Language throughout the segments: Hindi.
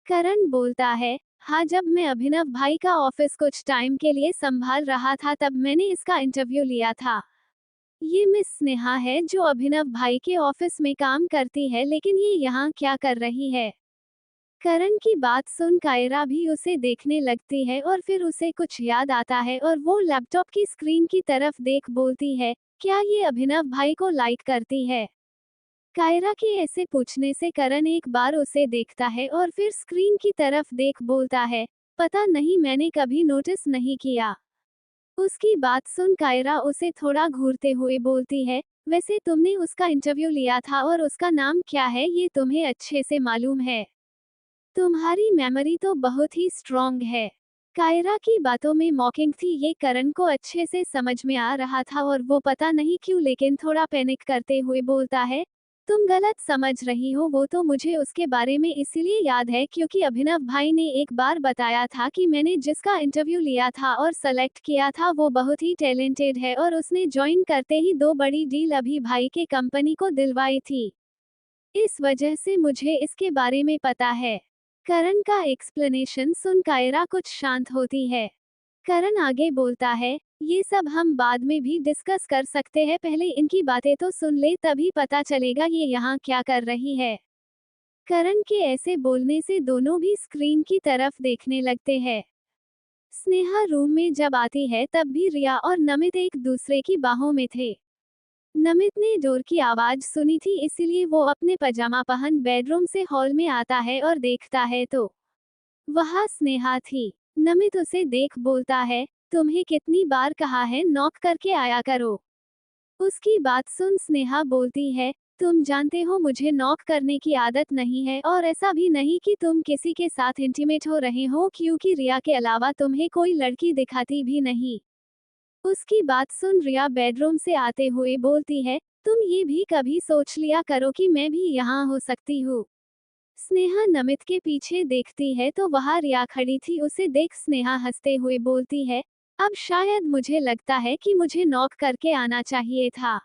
करण बोलता है, हाँ जब मैं अभिनव भाई का ऑफिस कुछ टाइम के लिए संभाल रहा था तब मैंने इसका इंटरव्यू लिया था। ये मिस स्नेहा है जो अभिनव भाई के ऑफिस में काम करती है, लेकिन ये यहाँ क्या कर रही है? करण की बात सुन कायरा भी उसे देखने लगती है और फिर उसे कुछ याद आता है और वो लैपटॉप की स्क्रीन की तरफ देख बोलती है, क्या ये अभिनव भाई को लाइक करती है? कायरा के ऐसे पूछने से करण एक बार उसे देखता है और फिर स्क्रीन की तरफ देख बोलता है, पता नहीं, मैंने कभी नोटिस नहीं किया। उसकी बात सुन कायरा उसे थोड़ा घूरते हुए बोलती है, वैसे तुमने उसका इंटरव्यू लिया था और उसका नाम क्या है ये तुम्हें अच्छे से मालूम है। तुम्हारी मेमोरी तो बहुत ही स्ट्रॉन्ग है। कायरा की बातों में मॉकिंग थी, ये करण को अच्छे से समझ में आ रहा था और वो पता नहीं क्यों लेकिन थोड़ा पैनिक करते हुए बोलता है, तुम गलत समझ रही हो, वो तो मुझे उसके बारे में इसलिए याद है क्योंकि अभिनव भाई ने एक बार बताया था कि मैंने जिसका इंटरव्यू लिया था और सेलेक्ट किया था वो बहुत ही टैलेंटेड है और उसने ज्वाइन करते ही 2 बड़ी डील अभी भाई के कंपनी को दिलवाई थी। इस वजह से मुझे इसके बारे में पता है। करण का एक्सप्लेनेशन सुन कायरा कुछ शांत होती है। करण आगे बोलता है, ये सब हम बाद में भी डिस्कस कर सकते हैं, पहले इनकी बातें तो सुन ले तभी पता चलेगा ये यहाँ क्या कर रही है। करण के ऐसे बोलने से दोनों भी स्क्रीन की तरफ देखने लगते हैं। स्नेहा रूम में जब आती है तब भी रिया और नमित एक दूसरे की बाहों में थे। नमित ने डोर की आवाज सुनी थी इसलिए वो अपने पजामा पहन बेडरूम से हॉल में आता है और देखता है तो वहां स्नेहा थी। नमित उसे देख बोलता है, तुम्हें कितनी बार कहा है नॉक करके आया करो। उसकी बात सुन स्नेहा बोलती है, तुम जानते हो मुझे नॉक करने की आदत नहीं है और ऐसा भी नहीं कि तुम किसी के साथ इंटीमेट हो रहे हो क्योंकि रिया के अलावा तुम्हें कोई लड़की दिखाती भी नहीं। उसकी बात सुन रिया बेडरूम से आते हुए बोलती है, तुम ये भी कभी सोच लिया करो कि मैं भी यहाँ हो सकती हूँ। स्नेहा नमित के पीछे देखती है तो वहाँ रिया खड़ी थी, उसे देख स्नेहा हंसते हुए बोलती है, अब शायद मुझे लगता है कि मुझे नॉक करके आना चाहिए था।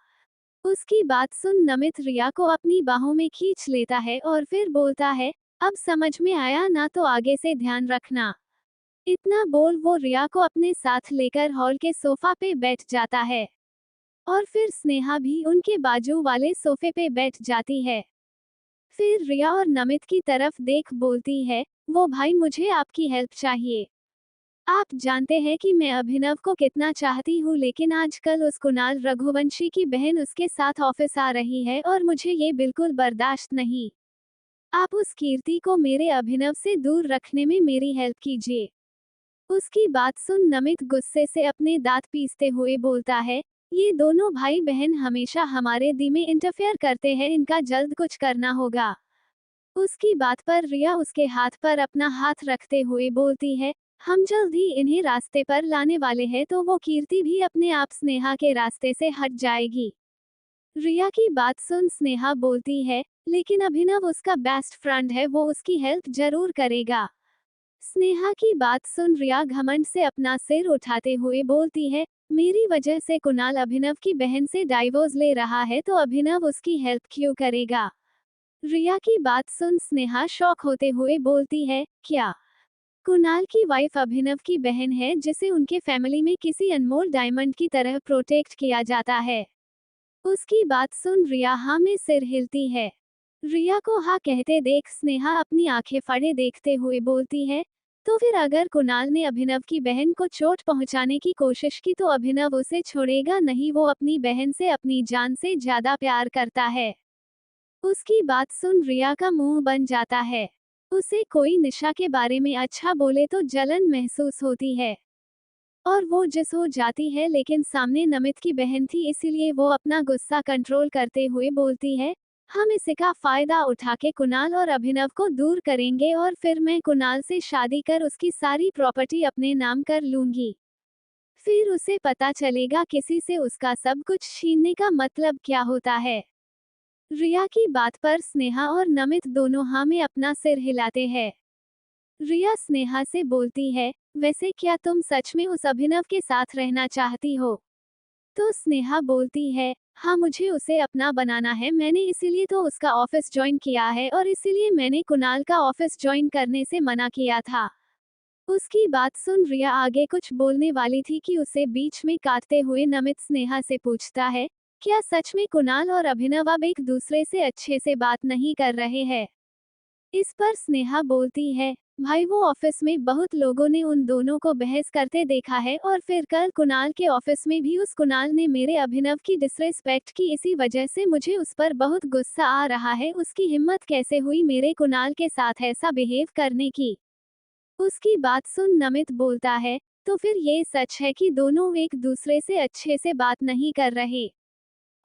उसकी बात सुन नमित रिया को अपनी बाहों में खींच लेता है और फिर बोलता है, अब समझ में आया ना, तो आगे से ध्यान रखना। इतना बोल वो रिया को अपने साथ लेकर हॉल के सोफा पे बैठ जाता है और फिर स्नेहा भी उनके बाजू वाले सोफे पे बैठ जाती है। फिर रिया और नमित की तरफ देख बोलती है, वो भाई मुझे आपकी हेल्प चाहिए। आप जानते हैं कि मैं अभिनव को कितना चाहती हूँ, लेकिन आजकल उस कुणाल रघुवंशी की बहन उसके साथ ऑफिस आ रही है और मुझे ये बिल्कुल बर्दाश्त नहीं। आप उस कीर्ति को मेरे अभिनव से दूर रखने में मेरी हेल्प कीजिए। उसकी बात सुन नमित गुस्से से अपने दांत पीसते हुए बोलता है, ये दोनों भाई बहन हमेशा हमारे दी में इंटरफेयर करते हैं, इनका जल्द कुछ करना होगा। उसकी बात पर रिया उसके हाथ पर अपना हाथ रखते हुए बोलती है, हम जल्द ही इन्हें रास्ते पर लाने वाले हैं, तो वो कीर्ति भी अपने आप स्नेहा के रास्ते से हट जाएगी। रिया की बात सुन स्नेहा बोलती है, लेकिन अभिनव उसका बेस्ट फ्रेंड है, वो उसकी हेल्प जरूर करेगा। स्नेहा की बात सुन रिया घमंड से अपना सिर उठाते हुए बोलती है, मेरी वजह से कुणाल अभिनव की बहन से डाइवोर्स ले रहा है तो अभिनव उसकी हेल्प क्यों करेगा? रिया की बात सुन स्नेहा शॉक होते हुए बोलती है, क्या कुणाल की वाइफ अभिनव की बहन है जिसे उनके फैमिली में किसी अनमोल डायमंड की तरह प्रोटेक्ट किया जाता है? उसकी बात सुन रिया हाँ में सिर हिलती है। रिया को हाँ कहते देख स्नेहा अपनी आंखें फाड़े देखते हुए बोलती है, तो फिर अगर कुणाल ने अभिनव की बहन को चोट पहुंचाने की कोशिश की तो अभिनव उसे छोड़ेगा नहीं, वो अपनी बहन से अपनी जान से ज्यादा प्यार करता है। उसकी बात सुन रिया का मुंह बन जाता है। उसे कोई निशा के बारे में अच्छा बोले तो जलन महसूस होती है और वो जिस हो जाती है, लेकिन सामने नमित की बहन थी इसीलिए वो अपना गुस्सा कंट्रोल करते हुए बोलती है, हम इसका फायदा उठा के कुणाल और अभिनव को दूर करेंगे और फिर मैं कुणाल से शादी कर उसकी सारी प्रॉपर्टी अपने नाम कर लूंगी। फिर उसे पता चलेगा किसी से उसका सब कुछ छीनने का मतलब क्या होता है। रिया की बात पर स्नेहा और नमित दोनों हाँ में अपना सिर हिलाते हैं। रिया स्नेहा से बोलती है, वैसे क्या तुम सच में उस अभिनव के साथ रहना चाहती हो? तो स्नेहा बोलती है, हाँ, मुझे उसे अपना बनाना है, मैंने इसीलिए तो उसका ऑफिस ज्वाइन किया है और इसीलिए मैंने कुणाल का ऑफिस ज्वाइन करने से मना किया था। उसकी बात सुन रिया आगे कुछ बोलने वाली थी कि उसे बीच में काटते हुए नमित स्नेहा से पूछता है, क्या सच में कुणाल और अभिनव अब एक दूसरे से अच्छे से बात नहीं कर रहे हैं? इस पर स्नेहा बोलती है, भाई वो ऑफिस में बहुत लोगों ने उन दोनों को बहस करते देखा है और फिर कल कुणाल के ऑफिस में भी उस कुणाल ने मेरे अभिनव की डिसरिस्पेक्ट की, इसी वजह से मुझे उस पर बहुत गुस्सा आ रहा है। उसकी हिम्मत कैसे हुई मेरे कुणाल के साथ ऐसा बिहेव करने की? उसकी बात सुन नमित बोलता है, तो फिर ये सच है कि दोनों एक दूसरे से अच्छे से बात नहीं कर रहे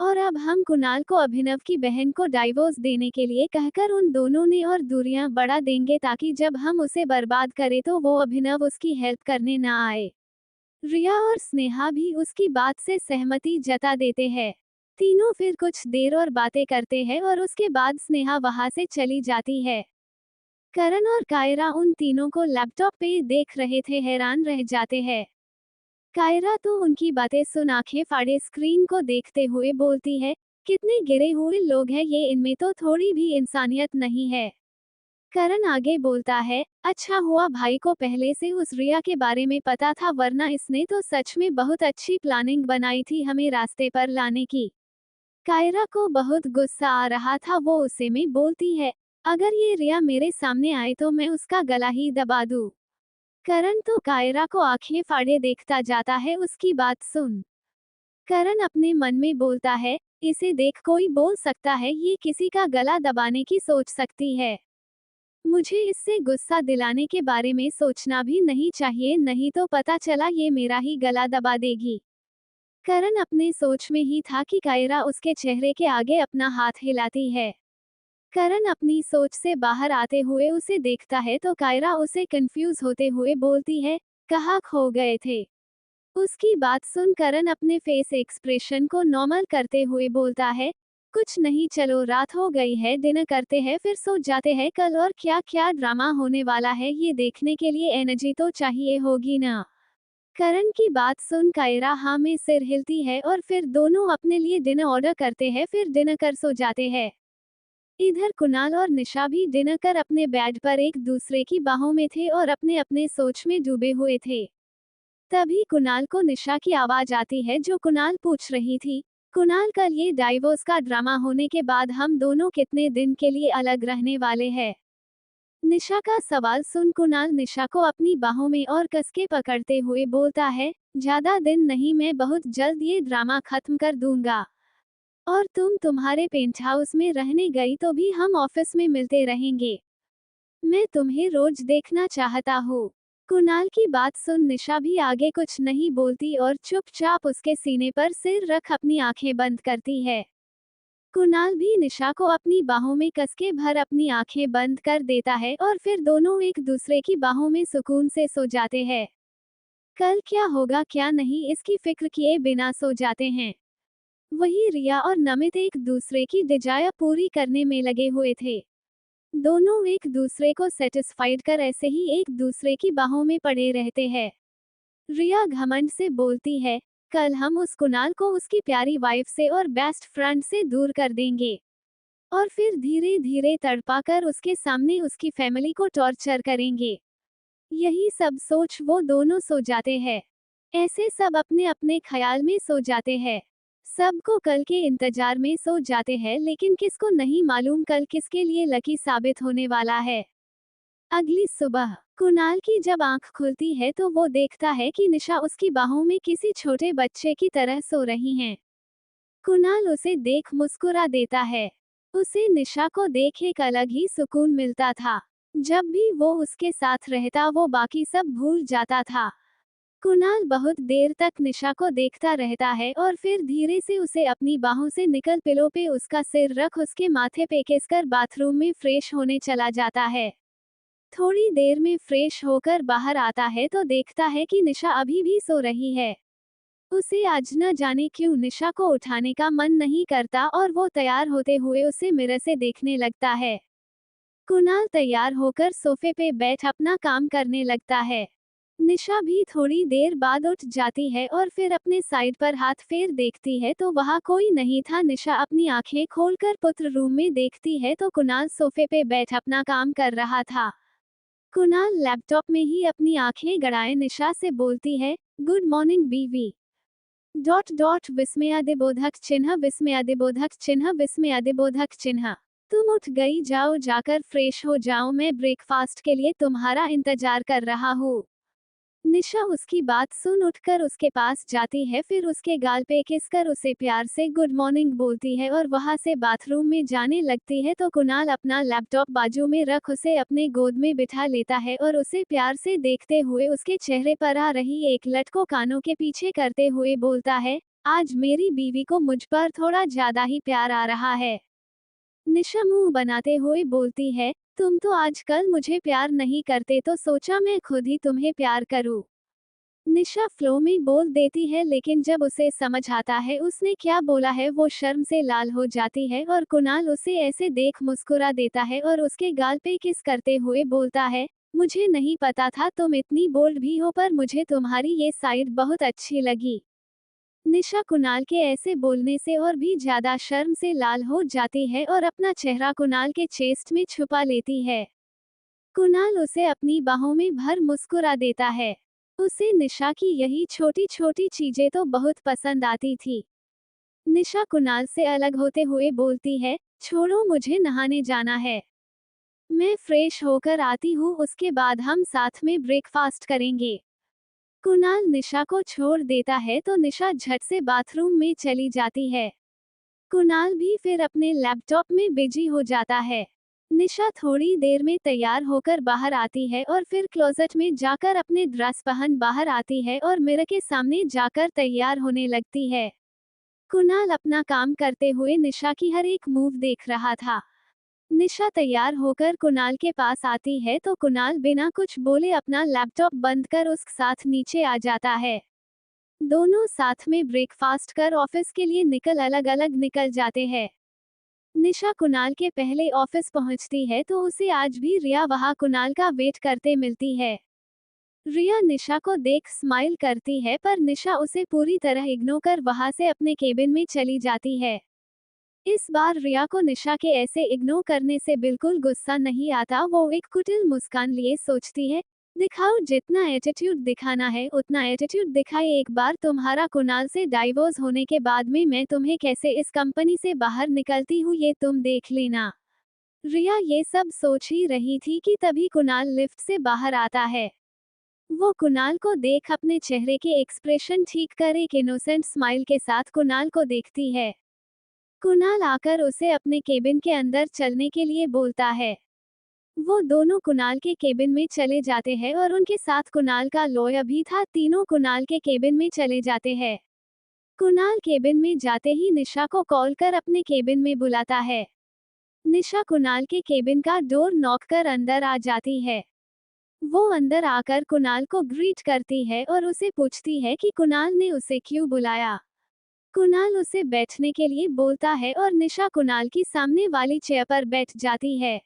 और अब हम कुणाल को अभिनव की बहन को डाइवोर्स देने के लिए कहकर उन दोनों ने और दूरियां बढ़ा देंगे ताकि जब हम उसे बर्बाद करें तो वो अभिनव उसकी हेल्प करने ना आए। रिया और स्नेहा भी उसकी बात से सहमति जता देते हैं। तीनों फिर कुछ देर और बातें करते हैं और उसके बाद स्नेहा वहां से चली जाती है। करण और कायरा उन तीनों को लैपटॉप पे देख रहे थे, हैरान रह जाते हैं। कायरा तो उनकी बातें सुन आंखें फाड़े स्क्रीन को देखते हुए बोलती है, कितने गिरे हुए लोग हैं ये, इनमें तो थोड़ी भी इंसानियत नहीं है। करण आगे बोलता है, अच्छा हुआ भाई को पहले से उस रिया के बारे में पता था, वरना इसने तो सच में बहुत अच्छी प्लानिंग बनाई थी हमें रास्ते पर लाने की। कायरा को बहुत गुस्सा आ रहा था, वो उसे में बोलती है, अगर ये रिया मेरे सामने आए तो मैं उसका गला ही दबा दूं। करण तो कायरा को आंखें फाड़े देखता जाता है। उसकी बात सुन करण अपने मन में बोलता है, इसे देख कोई बोल सकता है ये किसी का गला दबाने की सोच सकती है। मुझे इससे गुस्सा दिलाने के बारे में सोचना भी नहीं चाहिए, नहीं तो पता चला ये मेरा ही गला दबा देगी। करण अपने सोच में ही था कि कायरा उसके चेहरे के आगे अपना हाथ हिलाती है। करण अपनी सोच से बाहर आते हुए उसे देखता है तो कायरा उसे कंफ्यूज होते हुए बोलती है, कहाँ खो गए थे? उसकी बात सुन करण अपने फेस एक्सप्रेशन को नॉर्मल करते हुए बोलता है, कुछ नहीं, चलो रात हो गई है, डिनर करते हैं फिर सो जाते हैं, कल और क्या क्या ड्रामा होने वाला है ये देखने के लिए एनर्जी तो चाहिए होगी ना। करण की बात सुन कायरा हाँ में सिर हिलती है और फिर दोनों अपने लिए डिनर ऑर्डर करते हैं, फिर डिनर कर सो जाते हैं। इधर कुणाल और निशा भी डिनर कर अपने बेड पर एक दूसरे की बाहों में थे और अपने अपने सोच में डूबे हुए थे। तभी कुणाल को निशा की आवाज आती है जो कुणाल पूछ रही थी, कुणाल कल ये डाइवोर्स का ड्रामा होने के बाद हम दोनों कितने दिन के लिए अलग रहने वाले हैं? निशा का सवाल सुन कुणाल निशा को अपनी बाहों में और कस के पकड़ते हुए बोलता है, ज्यादा दिन नहीं, मैं बहुत जल्द ये ड्रामा खत्म कर दूंगा और तुम तुम्हारे पेंट हाउस में रहने गई तो भी हम ऑफिस में मिलते रहेंगे। मैं तुम्हें रोज देखना चाहता हूँ। कुणाल की बात सुन निशा भी आगे कुछ नहीं बोलती और चुपचाप उसके सीने पर सिर रख अपनी आंखें बंद करती है। कुणाल भी निशा को अपनी बाहों में कसके भर अपनी आंखें बंद कर देता है और फिर दोनों एक दूसरे की बाहों में सुकून से सो जाते हैं। कल क्या होगा क्या नहीं इसकी फिक्र किए बिना सो जाते हैं। वही रिया और नमित एक दूसरे की डिजायर पूरी करने में लगे हुए थे। दोनों एक दूसरे को सेटिस्फाइड कर ऐसे ही एक दूसरे की बाहों में पड़े रहते हैं। रिया घमंड से बोलती है, कल हम उस कुणाल को उसकी प्यारी वाइफ से और बेस्ट फ्रेंड से दूर कर देंगे और फिर धीरे धीरे तड़पाकर उसके सामने उसकी फैमिली को टॉर्चर करेंगे। यही सब सोच वो दोनों सो जाते हैं। ऐसे सब अपने अपने ख्याल में सो जाते हैं। सबको कल के इंतजार में सो जाते हैं, लेकिन किसको नहीं मालूम कल किसके लिए लकी साबित होने वाला है। अगली सुबह कुणाल की जब आंख खुलती है तो वो देखता है कि निशा उसकी बाहों में किसी छोटे बच्चे की तरह सो रही हैं। कुणाल उसे देख मुस्कुरा देता है। उसे निशा को देख एक अलग ही सुकून मिलता था। जब भी वो उसके साथ रहता वो बाकी सब भूल जाता था। कुणाल बहुत देर तक निशा को देखता रहता है और फिर धीरे से उसे अपनी बाहों से निकल पिलो पे उसका सिर रख उसके माथे पे किसकर बाथरूम में फ्रेश होने चला जाता है। थोड़ी देर में फ्रेश होकर बाहर आता है तो देखता है कि निशा अभी भी सो रही है। उसे आज न जाने क्यों निशा को उठाने का मन नहीं करता और वो तैयार होते हुए उसे मिरर से देखने लगता है। कुणाल तैयार होकर सोफे पे बैठ अपना काम करने लगता है। निशा भी थोड़ी देर बाद उठ जाती है और फिर अपने साइड पर हाथ फेर देखती है तो वहाँ कोई नहीं था। निशा अपनी आंखें खोलकर पुत्र रूम में देखती है तो कुणाल सोफे पे बैठ अपना काम कर रहा था। कुणाल लैपटॉप में ही अपनी आंखें गड़ाए निशा से बोलती है, गुड मॉर्निंग बीवी। डॉट डॉट विस्मयादिबोधक चिन्ह विस्मयादिबोधक चिन्ह विस्मयादिबोधक चिन्ह। तुम उठ गई, जाओ जाकर फ्रेश हो जाओ, मैं ब्रेकफास्ट के लिए तुम्हारा इंतजार कर रहा हूँ। निशा उसकी बात सुन उठकर उसके पास जाती है, फिर उसके गाल पे किस कर उसे प्यार से गुड मॉर्निंग बोलती है और वहां से बाथरूम में जाने लगती है तो कुणाल अपना लैपटॉप बाजू में रख उसे अपने गोद में बिठा लेता है और उसे प्यार से देखते हुए उसके चेहरे पर आ रही एक लट को कानों के पीछे करते हुए बोलता है, आज मेरी बीवी को मुझ पर थोड़ा ज्यादा ही प्यार आ रहा है। निशा मुंह बनाते हुए बोलती है, तुम तो आजकल मुझे प्यार नहीं करते तो सोचा मैं खुद ही तुम्हें प्यार करूं। निशा फ्लो में बोल देती है, लेकिन जब उसे समझ आता है उसने क्या बोला है वो शर्म से लाल हो जाती है और कुणाल उसे ऐसे देख मुस्कुरा देता है और उसके गाल पे किस करते हुए बोलता है, मुझे नहीं पता था तुम इतनी बोल्ड भी हो, पर मुझे तुम्हारी ये साइड बहुत अच्छी लगी। निशा कुणाल के ऐसे बोलने से और भी ज्यादा शर्म से लाल हो जाती है और अपना चेहरा कुणाल के चेस्ट में छुपा लेती है। कुणाल उसे अपनी बाहों में भर मुस्कुरा देता है। उसे निशा की यही छोटी छोटी चीजें तो बहुत पसंद आती थी। निशा कुणाल से अलग होते हुए बोलती है, छोड़ो मुझे नहाने जाना है, मैं फ्रेश होकर आती हूँ, उसके बाद हम साथ में ब्रेकफास्ट करेंगे। कुणाल निशा को छोड़ देता है तो निशा झट से बाथरूम में चली जाती है। कुणाल भी फिर अपने लैपटॉप में बिजी हो जाता है। निशा थोड़ी देर में तैयार होकर बाहर आती है और फिर क्लोजेट में जाकर अपने ड्रेस पहन बाहर आती है और मिरर के सामने जाकर तैयार होने लगती है। कुणाल अपना काम करते हुए निशा की हर एक मूव देख रहा था। निशा तैयार होकर कुणाल के पास आती है तो कुणाल बिना कुछ बोले अपना लैपटॉप बंद कर उसके साथ नीचे आ जाता है। दोनों साथ में ब्रेकफास्ट कर ऑफिस के लिए अलग अलग निकल जाते हैं। निशा कुणाल के पहले ऑफिस पहुंचती है तो उसे आज भी रिया वहां कुणाल का वेट करते मिलती है। रिया निशा को देख स्माइल करती है पर निशा उसे पूरी तरह इग्नोर कर वहां से अपने केबिन में चली जाती है। इस बार रिया को निशा के ऐसे इग्नोर करने से बिल्कुल गुस्सा नहीं आता, वो एक कुटिल मुस्कान लिए सोचती है, दिखाओ जितना एटीट्यूड दिखाना है उतना एटीट्यूड दिखाए, एक बार तुम्हारा कुणाल से डाइवोर्स होने के बाद में मैं तुम्हें कैसे इस कंपनी से बाहर निकलती हूँ ये तुम देख लेना। रिया ये सब सोच ही रही थी कि तभी कुणाल लिफ्ट से बाहर आता है। वो कुणाल को देख अपने चेहरे के एक्सप्रेशन ठीक कर एक इनोसेंट स्माइल के साथ कुणाल को देखती है। कुणाल आकर उसे अपने केबिन के अंदर चलने के लिए बोलता है। वो दोनों कुणाल के केबिन में चले जाते हैं और उनके साथ कुणाल का लॉयर भी था। तीनों कुणाल के केबिन में चले जाते हैं। कुणाल केबिन में जाते ही निशा को कॉल कर अपने केबिन में बुलाता है। निशा कुणाल के केबिन का डोर नॉक कर अंदर आ जाती है। वो अंदर आकर कुणाल को ग्रीट करती है और उसे पूछती है कि कुणाल ने उसे क्यों बुलाया। कुणाल उसे बैठने के लिए बोलता है और निशा कुणाल की सामने वाली चेयर पर बैठ जाती है।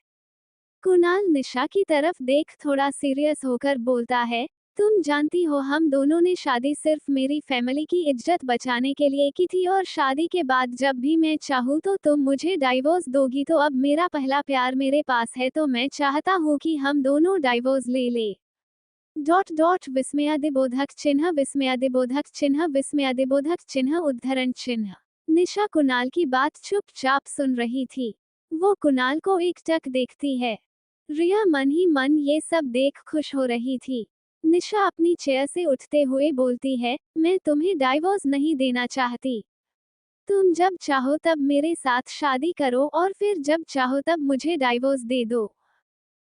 कुणाल निशा की तरफ देख थोड़ा सीरियस होकर बोलता है, तुम जानती हो हम दोनों ने शादी सिर्फ मेरी फैमिली की इज्जत बचाने के लिए की थी और शादी के बाद जब भी मैं चाहूँ तो तुम मुझे डाइवोर्स दोगी, तो अब मेरा पहला प्यार मेरे पास है तो मैं चाहता हूँ कि हम दोनों डाइवोर्स ले ले। डॉट डॉट विस्मयादिबोधक चिन्ह विस्मयादिबोधक चिन्ह विस्मयादिबोधक चिन्ह उद्धरण चिन्ह। निशा कुणाल की बात चुपचाप सुन रही थी। वो कुणाल को एकटक देखती है। रिया मन ही मन ये सब देख खुश हो रही थी। निशा अपनी चेयर से उठते हुए बोलती है, मैं तुम्हें डाइवोर्स नहीं देना चाहती। तुम जब चाहो तब मेरे साथ शादी करो और फिर जब चाहो तब मुझे डाइवोर्स दे दो।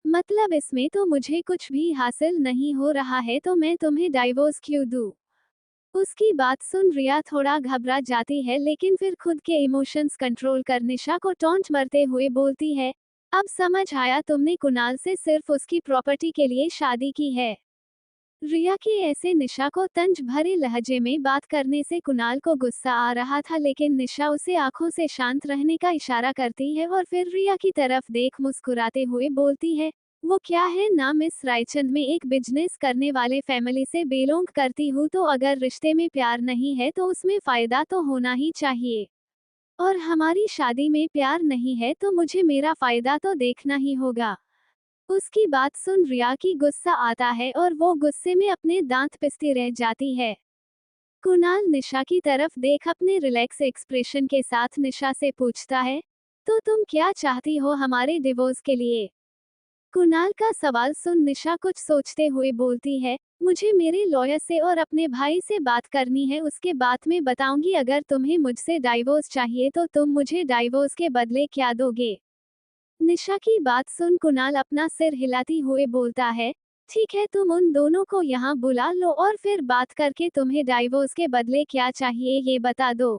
मतलब इसमें तो मुझे कुछ भी हासिल नहीं हो रहा है तो मैं तुम्हें डाइवोर्स क्यों दूं? उसकी बात सुन रिया थोड़ा घबरा जाती है, लेकिन फिर खुद के इमोशंस कंट्रोल कर निशा को टॉन्ट मारते हुए बोलती है, अब समझ आया तुमने कुणाल से सिर्फ उसकी प्रॉपर्टी के लिए शादी की है। रिया के ऐसे निशा को तंज भरे लहजे में बात करने से कुणाल को गुस्सा आ रहा था, लेकिन निशा उसे आंखों से शांत रहने का इशारा करती है और फिर रिया की तरफ देख मुस्कुराते हुए बोलती है, वो क्या है ना मिस रायचंद, में एक बिजनेस करने वाले फैमिली से बिलोंग करती हूँ, तो अगर रिश्ते में प्यार नहीं है तो उसमें फायदा तो होना ही चाहिए। और हमारी शादी में प्यार नहीं है तो मुझे मेरा फायदा तो देखना ही होगा। उसकी बात सुन रिया की गुस्सा आता है और वो गुस्से में अपने दांत पिसती रह जाती है। कुणाल निशा की तरफ देख अपने रिलैक्स एक्सप्रेशन के साथ निशा से पूछता है, तो तुम क्या चाहती हो हमारे डिवोर्स के लिए? कुणाल का सवाल सुन निशा कुछ सोचते हुए बोलती है, मुझे मेरे लॉयर से और अपने भाई से बात करनी है, उसके बाद में बताऊंगी। अगर तुम्हें मुझसे डाइवोर्स चाहिए तो तुम मुझे डाइवोर्स के बदले क्या दोगे? निशा की बात सुन कुणाल अपना सिर हिलाती हुए बोलता है, ठीक है, तुम उन दोनों को यहाँ बुला लो और फिर बात करके तुम्हें डाइवोर्स के बदले क्या चाहिए ये बता दो।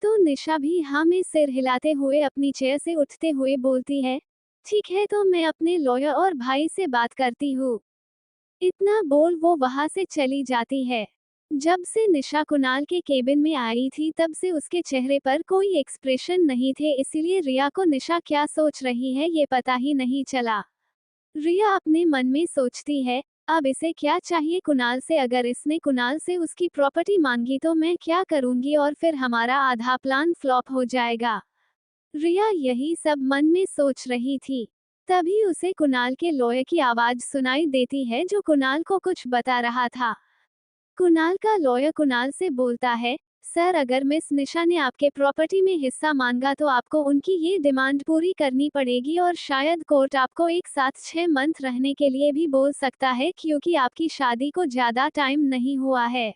तो निशा भी हाँ में सिर हिलाते हुए अपनी चेयर से उठते हुए बोलती है, ठीक है, तो मैं अपने लॉयर और भाई से बात करती हूँ। इतना बोल वो वहां से चली जाती है। जब से निशा कुणाल के केबिन में आई थी तब से उसके चेहरे पर कोई एक्सप्रेशन नहीं थे, इसीलिए रिया को निशा क्या सोच रही है ये पता ही नहीं चला। रिया अपने मन में सोचती है, अब इसे क्या चाहिए कुणाल से? अगर इसने कुणाल से उसकी प्रॉपर्टी मांगी तो मैं क्या करूंगी और फिर हमारा आधा प्लान फ्लॉप हो जाएगा। रिया यही सब मन में सोच रही थी। तभी उसे कुणाल के लॉयर की आवाज सुनाई देती है जो कुणाल को कुछ बता रहा था। कुणाल का लॉयर कुणाल से बोलता है, सर, अगर मिस निशा ने आपके प्रॉपर्टी में हिस्सा मांगा तो आपको उनकी ये डिमांड पूरी करनी पड़ेगी और शायद कोर्ट आपको एक साथ 6 मंथ रहने के लिए भी बोल सकता है, क्योंकि आपकी शादी को ज्यादा टाइम नहीं हुआ है।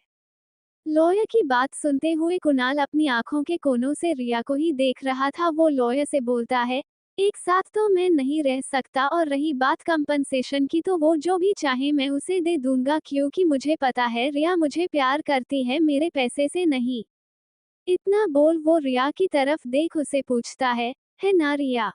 लॉयर की बात सुनते हुए कुणाल अपनी आंखों के कोनों से रिया को ही देख रहा था। वो लॉयर से बोलता है, एक साथ तो मैं नहीं रह सकता, और रही बात कंपनसेशन की तो वो जो भी चाहे मैं उसे दे दूंगा, क्योंकि मुझे पता है रिया मुझे प्यार करती है, मेरे पैसे से नहीं। इतना बोल वो रिया की तरफ देख उसे पूछता है ना रिया?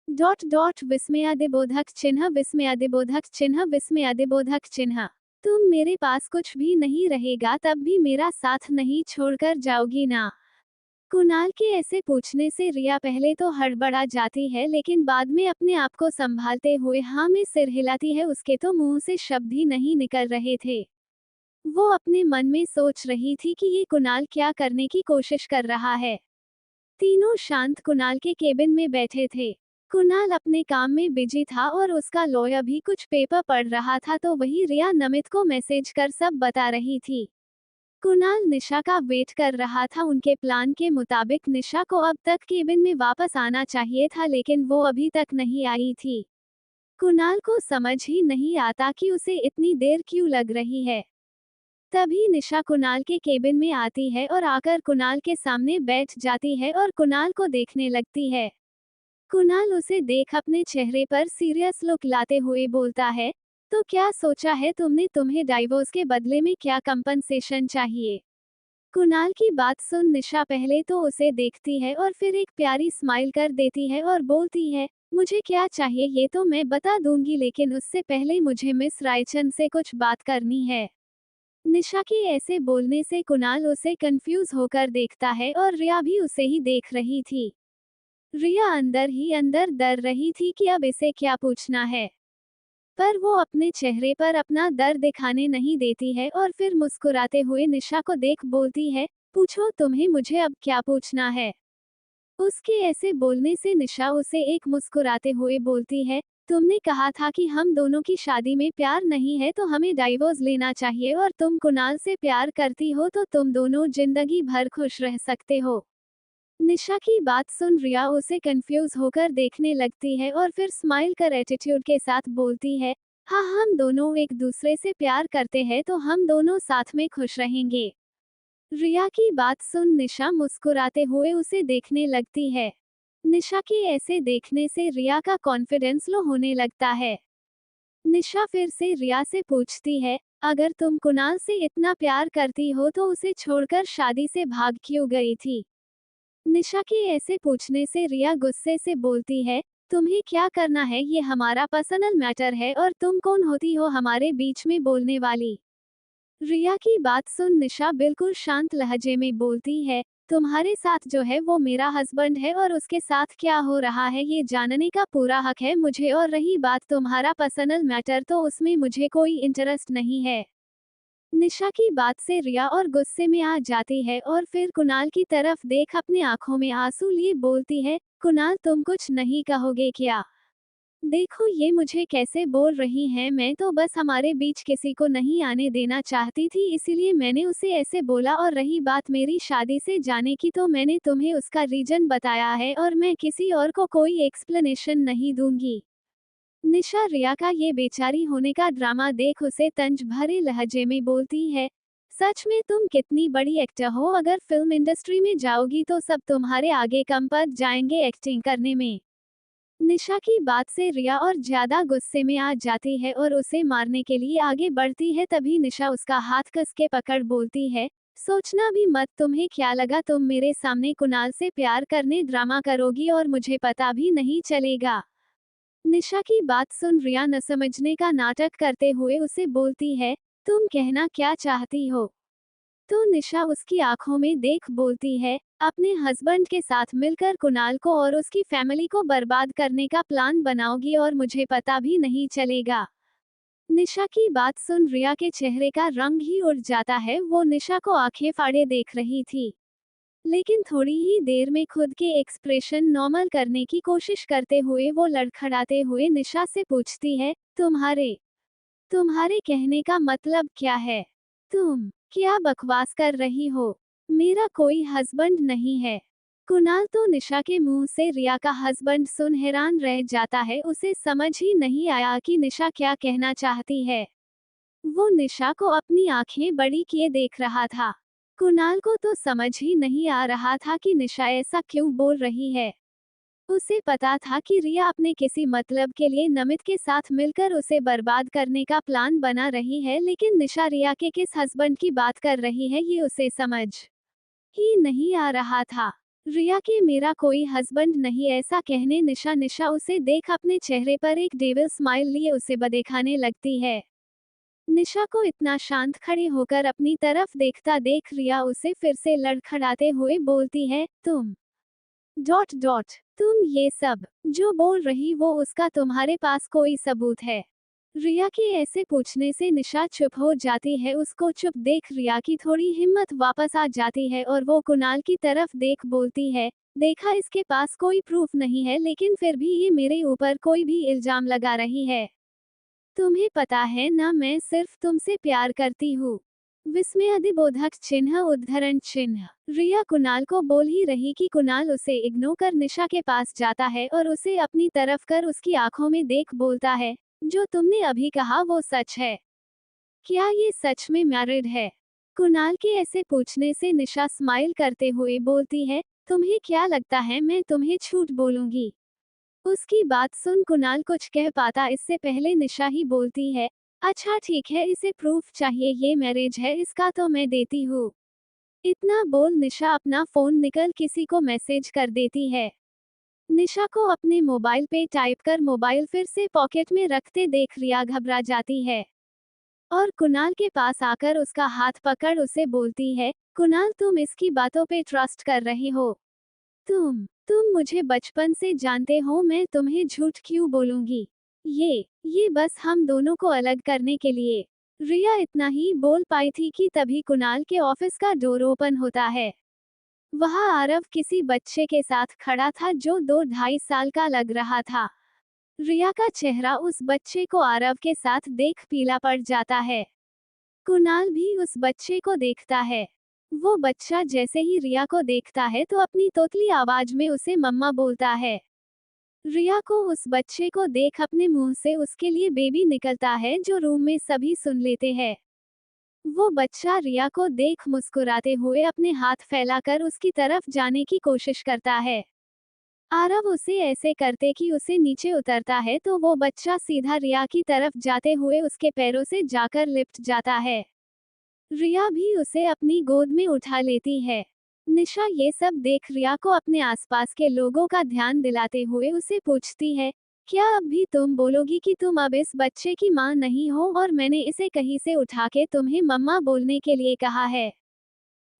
डॉट डॉट विस्मयादिबोधक चिन्ह विस्मयादिबोधक चिन्ह विस्मयादिबोधक चिन्ह। तुम मेरे पास कुछ भी नहीं रहेगा तब भी मेरा साथ नहीं छोड़कर जाओगी ना? कुणाल के ऐसे पूछने से रिया पहले तो हड़बड़ा जाती है, लेकिन बाद में अपने आप को संभालते हुए हाँ में सिर हिलाती है। उसके तो मुंह से शब्द ही नहीं निकल रहे थे। वो अपने मन में सोच रही थी कि ये कुणाल क्या करने की कोशिश कर रहा है। तीनों शांत कुणाल के केबिन में बैठे थे। कुणाल अपने काम में बिजी था और उसका लॉयर भी कुछ पेपर पढ़ रहा था, तो वही रिया नमित को मैसेज कर सब बता रही थी। कुणाल निशा का वेट कर रहा था। उनके प्लान के मुताबिक निशा को अब तक केबिन में वापस आना चाहिए था, लेकिन वो अभी तक नहीं आई थी। कुणाल को समझ ही नहीं आता कि उसे इतनी देर क्यों लग रही है। तभी निशा कुणाल के केबिन में आती है और आकर कुणाल के सामने बैठ जाती है और कुणाल को देखने लगती है। कुणाल उसे देख अपने चेहरे पर सीरियस लुक लाते हुए बोलता है, तो क्या सोचा है तुमने? तुम्हें डाइवोर्स के बदले में क्या कंपनसेशन चाहिए? कुणाल की बात सुन निशा पहले तो उसे देखती है और फिर एक प्यारी स्माइल कर देती है और बोलती है, मुझे क्या चाहिए ये तो मैं बता दूंगी, लेकिन उससे पहले मुझे मिस रायचंद से कुछ बात करनी है। निशा के ऐसे बोलने से कुणाल उसे कंफ्यूज होकर देखता है और रिया भी उसे ही देख रही थी। रिया अंदर ही अंदर डर रही थी कि अब इसे क्या पूछना है, पर वो अपने चेहरे पर अपना डर दिखाने नहीं देती है और फिर मुस्कुराते हुए निशा को देख बोलती है, पूछो, तुम्हें मुझे अब क्या पूछना है? उसके ऐसे बोलने से निशा उसे एक मुस्कुराते हुए बोलती है, तुमने कहा था कि हम दोनों की शादी में प्यार नहीं है तो हमें डाइवोर्स लेना चाहिए, और तुम कुणाल से प्यार करती हो तो तुम दोनों जिंदगी भर खुश रह सकते हो। निशा की बात सुन रिया उसे कंफ्यूज होकर देखने लगती है और फिर स्माइल कर एटीट्यूड के साथ बोलती है, हाँ, हम दोनों एक दूसरे से प्यार करते हैं तो हम दोनों साथ में खुश रहेंगे। रिया की बात सुन निशा मुस्कुराते हुए उसे देखने लगती है। निशा के ऐसे देखने से रिया का कॉन्फिडेंस लो होने लगता है। निशा फिर से रिया से पूछती है, अगर तुम कुणाल से इतना प्यार करती हो तो उसे छोड़कर शादी से भाग क्यों गई थी? निशा के ऐसे पूछने से रिया गुस्से से बोलती है, तुम्हें क्या करना है ये हमारा पर्सनल मैटर है, और तुम कौन होती हो हमारे बीच में बोलने वाली? रिया की बात सुन निशा बिल्कुल शांत लहजे में बोलती है, तुम्हारे साथ जो है वो मेरा हस्बैंड है और उसके साथ क्या हो रहा है ये जानने का पूरा हक है मुझे, और रही बात तुम्हारा पर्सनल मैटर तो उसमें मुझे कोई इंटरेस्ट नहीं है। निशा की बात से रिया और गुस्से में आ जाती है और फिर कुणाल की तरफ देख अपनी आंखों में आंसू लिए बोलती है, कुणाल तुम कुछ नहीं कहोगे क्या? देखो ये मुझे कैसे बोल रही हैं, मैं तो बस हमारे बीच किसी को नहीं आने देना चाहती थी इसीलिए मैंने उसे ऐसे बोला, और रही बात मेरी शादी से जाने की तो मैंने तुम्हें उसका रीजन बताया है और मैं किसी और को कोई एक्सप्लेनेशन नहीं दूंगी। निशा रिया का ये बेचारी होने का ड्रामा देख उसे तंज भरे लहजे में बोलती है, सच में तुम कितनी बड़ी एक्टर हो, अगर फिल्म इंडस्ट्री में जाओगी तो सब तुम्हारे आगे कम पड़ जाएंगे एक्टिंग करने में। निशा की बात से रिया और ज्यादा गुस्से में आ जाती है और उसे मारने के लिए आगे बढ़ती है, तभी निशा उसका हाथ कस के पकड़ बोलती है, सोचना भी मत, तुम्हें क्या लगा तुम मेरे सामने कुणाल से प्यार करने ड्रामा करोगी और मुझे पता भी नहीं चलेगा। निशा की बात सुन रिया न समझने का नाटक करते हुए उसे बोलती है, तुम कहना क्या चाहती हो? तो निशा उसकी आंखों में देख बोलती है, अपने हस्बैंड के साथ मिलकर कुणाल को और उसकी फैमिली को बर्बाद करने का प्लान बनाओगी और मुझे पता भी नहीं चलेगा। निशा की बात सुन रिया के चेहरे का रंग ही उड़ जाता है, वो निशा को आंखें फाड़े देख रही थी, लेकिन थोड़ी ही देर में खुद के एक्सप्रेशन नॉर्मल करने की कोशिश करते हुए वो लड़खड़ाते हुए निशा से पूछती है, तुम्हारे तुम्हारे कहने का मतलब क्या है? तुम क्या बकवास कर रही हो? मेरा कोई हस्बैंड नहीं है। कुणाल तो निशा के मुंह से रिया का हस्बैंड सुन हैरान रह जाता है, उसे समझ ही नहीं आया कि निशा क्या कहना चाहती है। वो निशा को अपनी आंखें बड़ी किए देख रहा था। कुणाल को तो समझ ही नहीं आ रहा था कि निशा ऐसा क्यों बोल रही है। उसे पता था कि रिया अपने किसी मतलब के लिए नमित के साथ मिलकर उसे बर्बाद करने का प्लान बना रही है, लेकिन निशा रिया के किस हस्बैंड की बात कर रही है ये उसे समझ ही नहीं आ रहा था। रिया के मेरा कोई हस्बैंड नहीं ऐसा कहने निशा उसे देख अपने चेहरे पर एक डेविल स्माइल लिए उसे बदेखाने लगती है। निशा को इतना शांत खड़े होकर अपनी तरफ देखता देख रिया उसे फिर से लड़खड़ाते हुए बोलती है, तुम ये सब जो बोल रही वो उसका तुम्हारे पास कोई सबूत है? रिया के ऐसे पूछने से निशा चुप हो जाती है, उसको चुप देख रिया की थोड़ी हिम्मत वापस आ जाती है और वो कुणाल की तरफ देख बोलती है, देखा इसके पास कोई प्रूफ नहीं है लेकिन फिर भी ये मेरे ऊपर कोई भी इल्जाम लगा रही है। तुम्हें पता है ना मैं सिर्फ तुमसे प्यार करती हूँ। विस्मयादिबोधक चिन्ह उद्धरण चिन्ह। रिया कुणाल को बोल ही रही कि कुणाल उसे इग्नोर कर निशा के पास जाता है और उसे अपनी तरफ कर उसकी आंखों में देख बोलता है, जो तुमने अभी कहा वो सच है? क्या ये सच में मैरिड है? कुणाल के ऐसे पूछने से निशा स्माइल करते हुए बोलती है, तुम्हें क्या लगता है मैं तुम्हें झूठ बोलूंगी? उसकी बात सुन कुणाल कुछ कह पाता इससे पहले निशा ही बोलती है, अच्छा ठीक है, इसे प्रूफ चाहिए, ये मैरिज है इसका तो मैं देती हूँ। इतना बोल निशा अपना फोन निकल किसी को मैसेज कर देती है। निशा को अपने मोबाइल पे टाइप कर मोबाइल फिर से पॉकेट में रखते देख रिया घबरा जाती है और कुणाल के पास आकर उसका हाथ पकड़ उसे बोलती है, कुणाल तुम इसकी बातों पे ट्रस्ट कर रही हो? तुम मुझे बचपन से जानते हो, मैं तुम्हें झूठ क्यों बोलूंगी? ये बस हम दोनों को अलग करने के लिए। रिया इतना ही बोल पाई थी कि तभी कुणाल के ऑफिस का डोर ओपन होता है। वहाँ आरव किसी बच्चे के साथ खड़ा था जो 2-2.5 साल का लग रहा था। रिया का चेहरा उस बच्चे को आरव के साथ देख पीला पड़ जाता है। कुणाल भी उस बच्चे को देखता है। वो बच्चा जैसे ही रिया को देखता है तो अपनी तोतली आवाज में उसे मम्मा बोलता है। रिया को उस बच्चे को देख अपने मुंह से उसके लिए बेबी निकलता है जो रूम में सभी सुन लेते हैं। वो बच्चा रिया को देख मुस्कुराते हुए अपने हाथ फैलाकर उसकी तरफ जाने की कोशिश करता है। आरव उसे ऐसे करते कि उसे नीचे उतरता है तो वो बच्चा सीधा रिया की तरफ जाते हुए उसके पैरों से जाकर लिपट जाता है। रिया भी उसे अपनी गोद में उठा लेती है। निशा ये सब देख रिया को अपने आसपास के लोगों का ध्यान दिलाते हुए उसे पूछती है, क्या अब भी तुम बोलोगी कि तुम अब इस बच्चे की मां नहीं हो और मैंने इसे कहीं से उठा के तुम्हें मम्मा बोलने के लिए कहा है?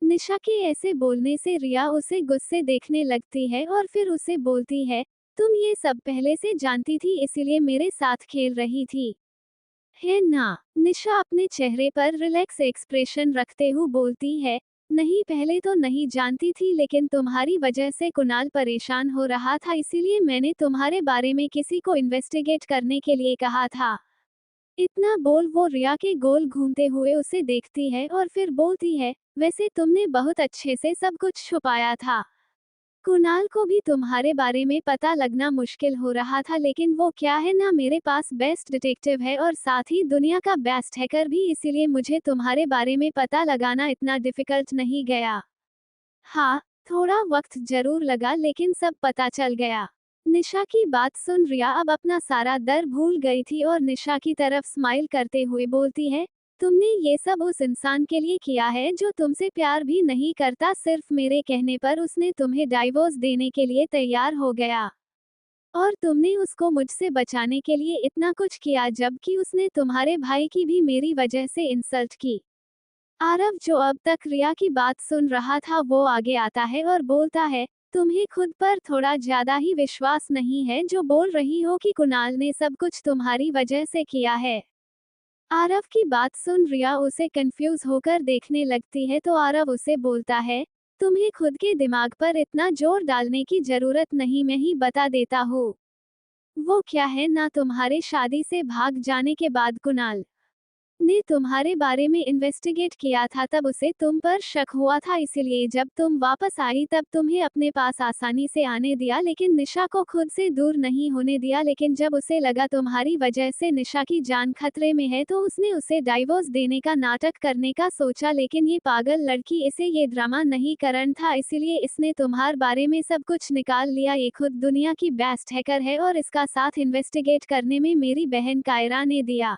निशा के ऐसे बोलने से रिया उसे गुस्से देखने लगती है और फिर उसे बोलती है, तुम ये सब पहले से जानती थी इसीलिए मेरे साथ खेल रही थी, है ना? निशा अपने चेहरे पर रिलैक्स एक्सप्रेशन रखते हुए बोलती है, नहीं पहले तो नहीं जानती थी लेकिन तुम्हारी वजह से कुणाल परेशान हो रहा था इसीलिए मैंने तुम्हारे बारे में किसी को इन्वेस्टिगेट करने के लिए कहा था। इतना बोल वो रिया के गोल घूमते हुए उसे देखती है और फिर बोलती है, वैसे तुमने बहुत अच्छे से सब कुछ छुपाया था। कुणाल को भी तुम्हारे बारे में पता लगना मुश्किल हो रहा था लेकिन वो क्या है ना मेरे पास बेस्ट डिटेक्टिव है और साथ ही दुनिया का बेस्ट हैकर भी इसीलिए मुझे तुम्हारे बारे में पता लगाना इतना डिफिकल्ट नहीं गया। हाँ, थोड़ा वक्त जरूर लगा लेकिन सब पता चल गया। निशा की बात सुन रिया अब अपना सारा डर भूल गई थी और निशा की तरफ स्माइल करते हुए बोलती है, तुमने ये सब उस इंसान के लिए किया है जो तुमसे प्यार भी नहीं करता, सिर्फ मेरे कहने पर उसने तुम्हें डाइवोर्स देने के लिए तैयार हो गया। और तुमने उसको मुझसे बचाने के लिए इतना कुछ किया जबकि उसने तुम्हारे भाई की भी मेरी वजह से इंसल्ट की। आरव जो अब तक रिया की बात सुन रहा था वो आगे आता है और बोलता है, तुम्हें खुद पर थोड़ा ज्यादा ही विश्वास नहीं है जो बोल रही हो कि कुणाल ने सब कुछ तुम्हारी वजह से किया है। आरव की बात सुन रिया उसे कंफ्यूज होकर देखने लगती है तो आरव उसे बोलता है, तुम्हें खुद के दिमाग पर इतना जोर डालने की जरूरत नहीं, मैं ही बता देता हूँ। वो क्या है ना तुम्हारे शादी से भाग जाने के बाद कुणाल ने तुम्हारे बारे में इन्वेस्टिगेट किया था, तब उसे तुम पर शक हुआ था इसीलिए जब तुम वापस आई तब तुम्हें अपने पास आसानी से आने दिया लेकिन निशा को खुद से दूर नहीं होने दिया, लेकिन जब उसे लगा तुम्हारी वजह से निशा की जान खतरे में है तो उसने उसे डाइवोर्स देने का नाटक करने का सोचा, लेकिन ये पागल लड़की इसे ये ड्रामा नहीं करना था इसीलिए इसने तुम्हारे बारे में सब कुछ निकाल लिया। ये खुद दुनिया की बेस्ट हैकर है और इसका साथ इन्वेस्टिगेट करने में मेरी बहन कायरा ने दिया।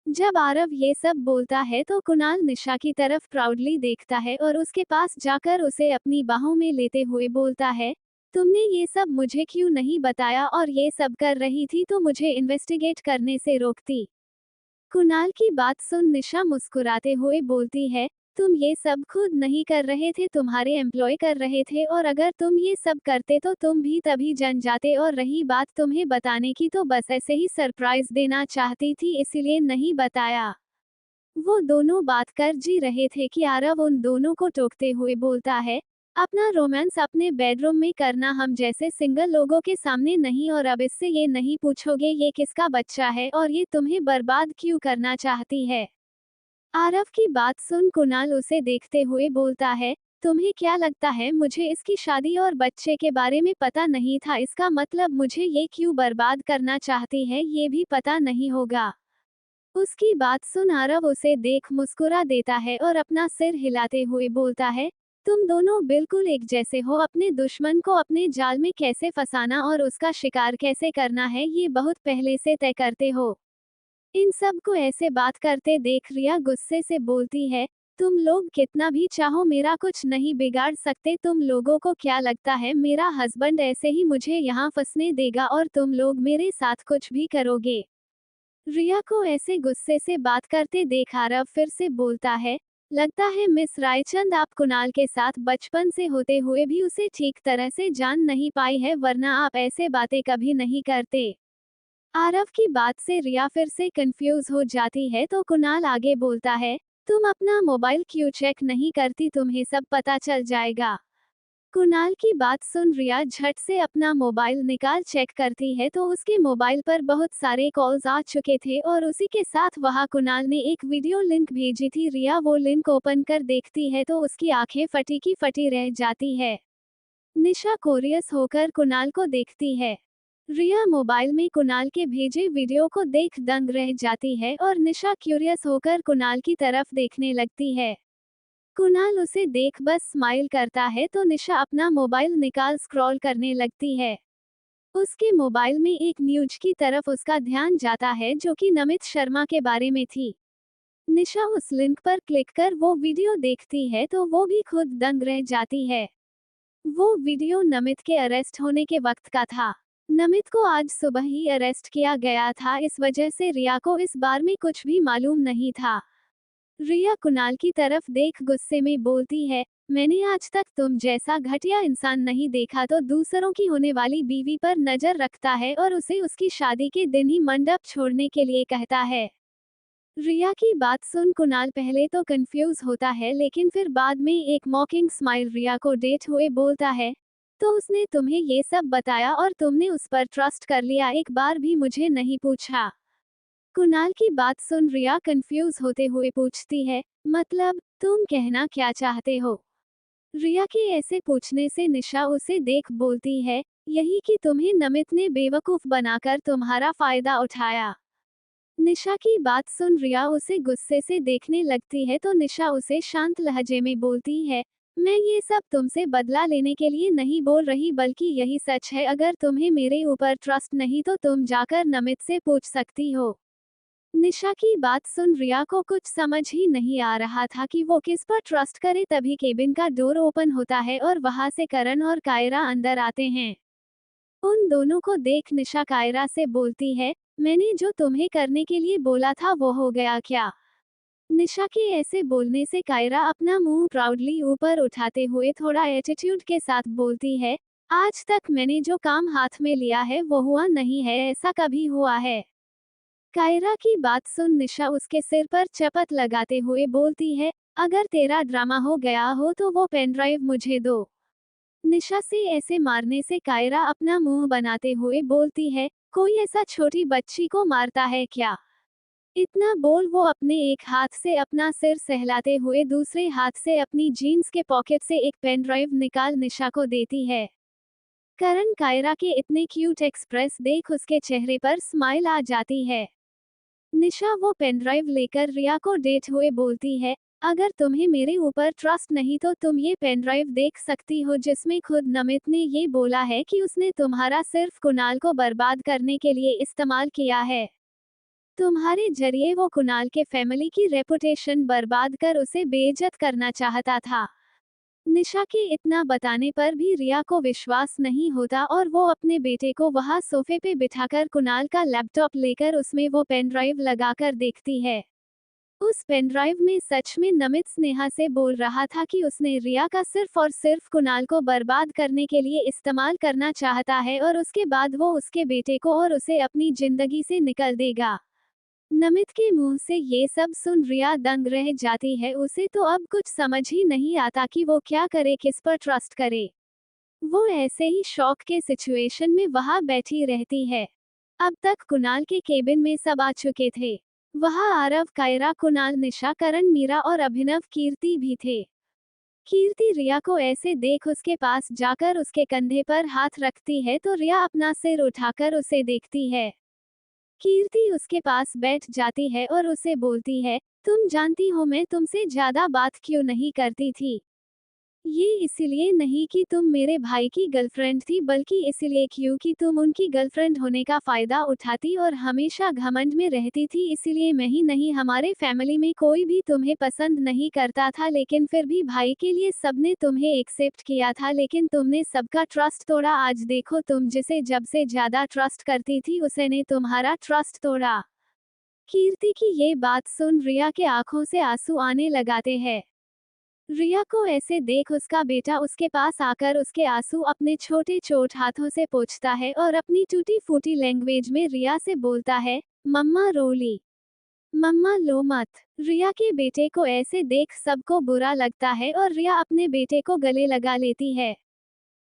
जब आरव ये सब बोलता है तो कुणाल निशा की तरफ प्राउडली देखता है और उसके पास जाकर उसे अपनी बाहों में लेते हुए बोलता है, तुमने ये सब मुझे क्यों नहीं बताया और ये सब कर रही थी तो मुझे इन्वेस्टिगेट करने से रोकती। कुणाल की बात सुन निशा मुस्कुराते हुए बोलती है, तुम ये सब खुद नहीं कर रहे थे, तुम्हारे एम्प्लॉय कर रहे थे और अगर तुम ये सब करते तो तुम भी तभी जन जाते, और रही बात तुम्हें बताने की तो बस ऐसे ही सरप्राइज देना चाहती थी इसीलिए नहीं बताया। वो दोनों बात कर जी रहे थे कि आरव उन दोनों को टोकते हुए बोलता है, अपना रोमांस अपने बेडरूम में करना, हम जैसे सिंगल लोगों के सामने नहीं, और अब इससे ये नहीं पूछोगे ये किसका बच्चा है और ये तुम्हें बर्बाद क्यों करना चाहती है। आरव की बात सुन कुणाल उसे देखते हुए बोलता है, तुम्हें क्या लगता है मुझे इसकी शादी और बच्चे के बारे में पता नहीं था, इसका मतलब मुझे ये क्यों बर्बाद करना चाहती है ये भी पता नहीं होगा। उसकी बात सुन आरव उसे देख मुस्कुरा देता है और अपना सिर हिलाते हुए बोलता है, तुम दोनों बिल्कुल एक जैसे हो, अपने दुश्मन को अपने जाल में कैसे फंसाना और उसका शिकार कैसे करना है ये बहुत पहले से तय करते हो। इन सब को ऐसे बात करते देख रिया गुस्से से बोलती है, तुम लोग कितना भी चाहो मेरा कुछ नहीं बिगाड़ सकते, तुम लोगों को क्या लगता है मेरा हस्बैंड ऐसे ही मुझे यहाँ फंसने देगा और तुम लोग मेरे साथ कुछ भी करोगे। रिया को ऐसे गुस्से से बात करते देख आरव फिर से बोलता है, लगता है मिस रायचंद आप कुणाल के साथ बचपन से होते हुए भी उसे ठीक तरह से जान नहीं पाई है, वरना आप ऐसे बातें कभी नहीं करते। आरव की बात से रिया फिर से कंफ्यूज हो जाती है तो कुणाल आगे बोलता है, तुम अपना मोबाइल क्यों चेक नहीं करती, तुम्हें सब पता चल जाएगा। कुणाल की बात सुन रिया झट से अपना मोबाइल निकाल चेक करती है तो उसके मोबाइल पर बहुत सारे कॉल्स आ चुके थे और उसी के साथ वहां कुणाल ने एक वीडियो लिंक भेजी थी। रिया वो लिंक ओपन कर देखती है तो उसकी आंखें फटी की फटी रह जाती है। निशा कोरियस होकर कुणाल को देखती है। रिया मोबाइल में कुणाल के भेजे वीडियो को देख दंग रह जाती है और निशा क्यूरियस होकर कुणाल की तरफ देखने लगती है। कुणाल उसे देख बस स्माइल करता है तो निशा अपना मोबाइल निकाल स्क्रॉल करने लगती है। उसके मोबाइल में एक न्यूज की तरफ उसका ध्यान जाता है जो कि नमित शर्मा के बारे में थी। निशा उस लिंक पर क्लिक कर वो वीडियो देखती है तो वो भी खुद दंग रह जाती है। वो वीडियो नमित के अरेस्ट होने के वक्त का था। नमित को आज सुबह ही अरेस्ट किया गया था, इस वजह से रिया को इस बार में कुछ भी मालूम नहीं था। रिया कुणाल की तरफ देख गुस्से में बोलती है, मैंने आज तक तुम जैसा घटिया इंसान नहीं देखा तो दूसरों की होने वाली बीवी पर नजर रखता है और उसे उसकी शादी के दिन ही मंडप छोड़ने के लिए कहता है। रिया की बात सुन कुणाल पहले तो कंफ्यूज होता है लेकिन फिर बाद में एक मॉकिंग स्माइल रिया को डेट हुए बोलता है, तो उसने तुम्हें ये सब बताया और तुमने उस पर ट्रस्ट कर लिया, एक बार भी मुझे नहीं पूछा। कुणाल की बात सुन रिया कंफ्यूज होते हुए पूछती है, मतलब तुम कहना क्या चाहते हो? रिया के ऐसे पूछने से निशा उसे देख बोलती है, यही कि तुम्हें नमित ने बेवकूफ बनाकर तुम्हारा फायदा उठाया। निशा की बात सुन रिया उसे गुस्से से देखने लगती है तो निशा उसे शांत लहजे में बोलती है, मैं ये सब तुमसे बदला लेने के लिए नहीं बोल रही बल्कि यही सच है, अगर तुम्हें मेरे ऊपर ट्रस्ट नहीं तो तुम जाकर नमित से पूछ सकती हो। निशा की बात सुन रिया को कुछ समझ ही नहीं आ रहा था कि वो किस पर ट्रस्ट करे, तभी केबिन का डोर ओपन होता है और वहां से करण और कायरा अंदर आते हैं। उन दोनों को देख निशा कायरा से बोलती है, मैंने जो तुम्हें करने के लिए बोला था वो हो गया क्या? निशा के ऐसे बोलने से कायरा अपना मुंह प्राउडली ऊपर उठाते हुए थोड़ा एटीट्यूड के साथ बोलती है, आज तक मैंने जो काम हाथ में लिया है वो हुआ नहीं है, ऐसा कभी हुआ है? कायरा की बात सुन निशा उसके सिर पर चपत लगाते हुए बोलती है, अगर तेरा ड्रामा हो गया हो तो वो पेन ड्राइव मुझे दो। निशा से ऐसे मारने से कायरा अपना मुंह बनाते हुए बोलती है, कोई ऐसा छोटी बच्ची को मारता है क्या? इतना बोल वो अपने एक हाथ से अपना सिर सहलाते हुए दूसरे हाथ से अपनी जीन्स के पॉकेट से एक पेन ड्राइव निकाल निशा को देती है। करण कायरा के इतने क्यूट एक्सप्रेस देख उसके चेहरे पर स्माइल आ जाती है। निशा वो पेन ड्राइव लेकर रिया को डेट हुए बोलती है, अगर तुम्हें मेरे ऊपर ट्रस्ट नहीं तो तुम ये पेन ड्राइव देख सकती हो जिसमें खुद नमित ने ये बोला है कि उसने तुम्हारा सिर्फ कुणाल को बर्बाद करने के लिए इस्तेमाल किया है। तुम्हारे जरिए वो कुणाल के फैमिली की रेपुटेशन बर्बाद कर उसे बेइज्जत करना चाहता था। निशा के इतना बताने पर भी रिया को विश्वास नहीं होता और वो अपने बेटे को वहां सोफे पे बिठाकर कुणाल का लैपटॉप लेकर उसमें वो पेन ड्राइव लगाकर देखती है। उस पेन ड्राइव में सच में नमित स्नेहा से बोल रहा था कि उसने रिया का सिर्फ और सिर्फ कुणाल को बर्बाद करने के लिए इस्तेमाल करना चाहता है और उसके बाद वो उसके बेटे को और उसे अपनी जिंदगी से निकल देगा। नमित के मुंह से ये सब सुन रिया दंग रह जाती है, उसे तो अब कुछ समझ ही नहीं आता कि वो क्या करे, किस पर ट्रस्ट करे। वो ऐसे ही शॉक के सिचुएशन में वहां बैठी रहती है। अब तक कुणाल के केबिन में सब आ चुके थे। वहां आरव, कायरा, कुणाल, निशा, करण, मीरा और अभिनव, कीर्ति भी थे। कीर्ति रिया को ऐसे देख उसके पास जाकर उसके कंधे पर हाथ रखती है तो रिया अपना सिर उठाकर उसे देखती है। कीर्ति उसके पास बैठ जाती है और उसे बोलती है, तुम जानती हो मैं तुमसे ज्यादा बात क्यों नहीं करती थी? ये इसलिए नहीं कि तुम मेरे भाई की गर्लफ्रेंड थी बल्कि इसलिए क्योंकि तुम उनकी गर्लफ्रेंड होने का फायदा उठाती और हमेशा घमंड में रहती थी, इसलिए मैं ही नहीं हमारे फैमिली में कोई भी तुम्हें पसंद नहीं करता था, लेकिन फिर भी भाई के लिए सबने तुम्हें एक्सेप्ट किया था, लेकिन तुमने सबका ट्रस्ट तोड़ा। आज देखो तुम जिसे जब से ज्यादा ट्रस्ट करती थी उसने तुम्हारा ट्रस्ट तोड़ा। कीर्ति की ये बात सुन रिया के आंखों से आंसू आने लगाते हैं। रिया को ऐसे देख उसका बेटा उसके पास आकर उसके आंसू अपने छोटे चोट हाथों से पोंछता है और अपनी टूटी फूटी लैंग्वेज में रिया से बोलता है, मम्मा रोली, मम्मा लो मत। रिया के बेटे को ऐसे देख सबको बुरा लगता है और रिया अपने बेटे को गले लगा लेती है।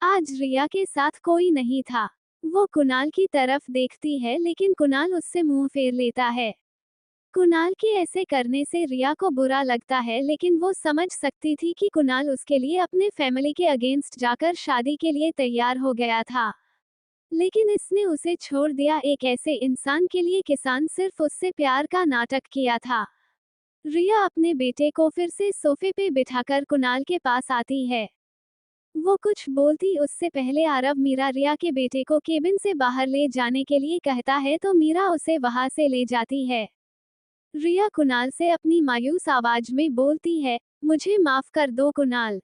आज रिया के साथ कोई नहीं था। वो कुणाल की तरफ देखती है लेकिन कुणाल उससे मुंह फेर लेता है। कुणाल के ऐसे करने से रिया को बुरा लगता है लेकिन वो समझ सकती थी कि कुणाल उसके लिए अपने फैमिली के अगेंस्ट जाकर शादी के लिए तैयार हो गया था, लेकिन इसने उसे छोड़ दिया एक ऐसे इंसान के लिए किसान सिर्फ उससे प्यार का नाटक किया था। रिया अपने बेटे को फिर से सोफे पे बिठाकर कुणाल के पास आती है। वो कुछ बोलती उससे पहले आरव मीरा रिया के बेटे को केबिन से बाहर ले जाने के लिए कहता है तो मीरा उसे वहां से ले जाती है। रिया कुणाल से अपनी मायूस आवाज में बोलती है, मुझे माफ कर दो कुणाल।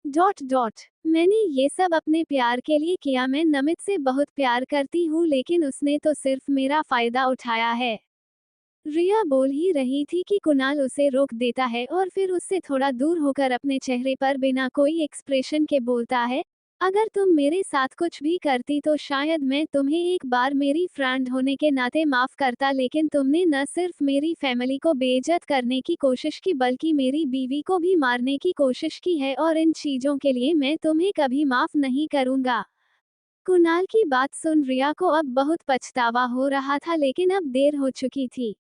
डॉट डॉट मैंने ये सब अपने प्यार के लिए किया, मैं नमित से बहुत प्यार करती हूँ लेकिन उसने तो सिर्फ मेरा फायदा उठाया है। रिया बोल ही रही थी कि कुणाल उसे रोक देता है और फिर उससे थोड़ा दूर होकर अपने चेहरे पर बिना कोई एक्सप्रेशन के बोलता है, अगर तुम मेरे साथ कुछ भी करती तो शायद मैं तुम्हें एक बार मेरी फ्रेंड होने के नाते माफ करता, लेकिन तुमने न सिर्फ मेरी फैमिली को बेइज्जत करने की कोशिश की बल्कि मेरी बीवी को भी मारने की कोशिश की है और इन चीजों के लिए मैं तुम्हें कभी माफ नहीं करूंगा। कुणाल की बात सुन रिया को अब बहुत पछतावा हो रहा था, लेकिन अब देर हो चुकी थी।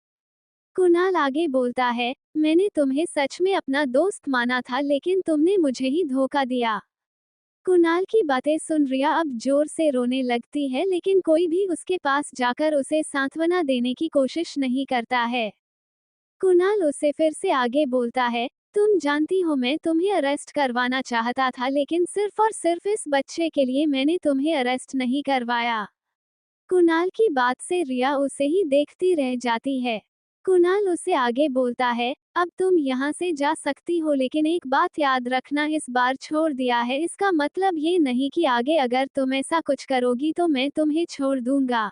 कुणाल आगे बोलता है, मैंने तुम्हें सच में अपना दोस्त माना था लेकिन तुमने मुझे ही धोखा दिया। कुणाल की बातें सुन रिया अब जोर से रोने लगती है, लेकिन कोई भी उसके पास जाकर उसे सांत्वना देने की कोशिश नहीं करता है। कुणाल उसे फिर से आगे बोलता है, तुम जानती हो मैं तुम्हें अरेस्ट करवाना चाहता था, लेकिन सिर्फ और सिर्फ इस बच्चे के लिए मैंने तुम्हें अरेस्ट नहीं करवाया। कुणाल की बात से रिया उसे ही देखती रह जाती है। कुणाल उसे आगे बोलता है, अब तुम यहाँ से जा सकती हो, लेकिन एक बात याद रखना, इस बार छोड़ दिया है इसका मतलब ये नहीं कि आगे अगर तुम ऐसा कुछ करोगी तो मैं तुम्हें छोड़ दूंगा।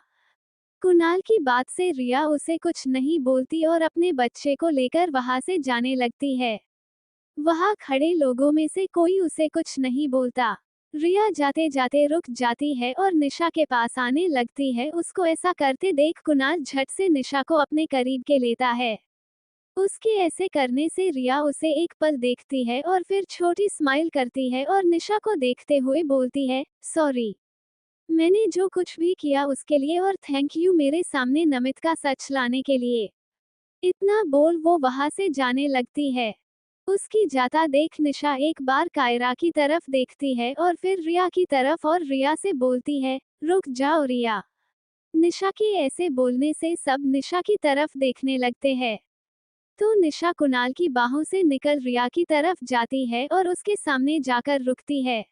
कुणाल की बात से रिया उसे कुछ नहीं बोलती और अपने बच्चे को लेकर वहां से जाने लगती है। वहां खड़े लोगों में से कोई उसे कुछ नहीं बोलता। रिया जाते जाते रुक जाती है और निशा के पास आने लगती है। उसको ऐसा करते देख कुणाल झट से निशा को अपने करीब के लेता है। उसके ऐसे करने से रिया उसे एक पल देखती है और फिर छोटी स्माइल करती है और निशा को देखते हुए बोलती है, सॉरी, मैंने जो कुछ भी किया उसके लिए और थैंक यू मेरे सामने नमित का सच लाने के लिए। इतना बोल वो वहां से जाने लगती है। उसकी जाता देख निशा एक बार कायरा की तरफ देखती है और फिर रिया की तरफ और रिया से बोलती है, रुक जाओ रिया। निशा के ऐसे बोलने से सब निशा की तरफ देखने लगते हैं। तो निशा कुणाल की बाहों से निकल रिया की तरफ जाती है और उसके सामने जाकर रुकती है।